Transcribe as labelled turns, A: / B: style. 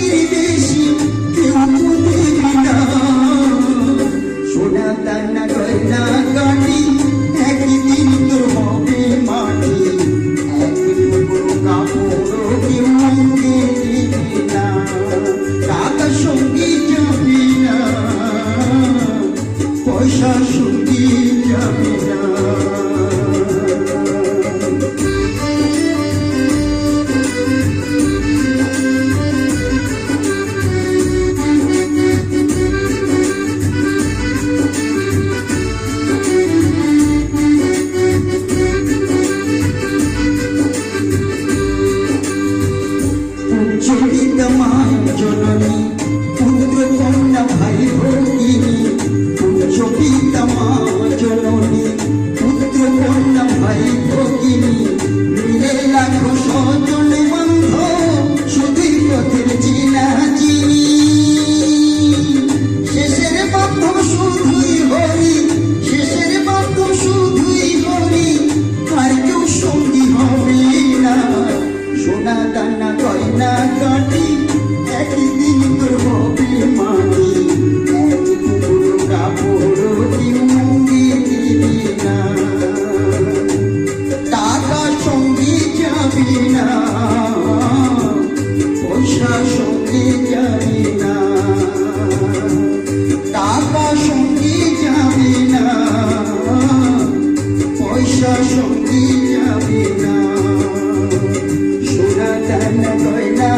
A: স্বামীর বেশি কেউ দিবি না। সোনা দানা গয়না গাড়ি একদিন তোর হবে মাটি, এক টুকরো কাপড় কেউ আমাকে দিবি না। টাকা সঙ্গে যাবি না, পয়সা সঙ্গে যাবি না। মা জননী পুত্র কন্যা ভাই ভগিনী, উচ্চ পিতা মা জননী পুত্র কন্যা ভাই ভগিনী, মিলে লাখো স্বজন বান্ধব শুধুই পথের চিনা চিনি। শেষের বান্ধব শুধুই হরি, শেষের বান্ধব শুধুই হরি, আর কেউ সঙ্গী হবে না। সোনা দানা গয়না গাড়ি একদিন তোর হবে মাটি, এক টুকরো কাপড় কেউ দিবি না। টাকা সঙ্গে যাবি না, পয়সা সঙ্গে যাবি না। টাকা সঙ্গে যাবি না, পয়সা সঙ্গে যাবি না। সোনা দানা গয়না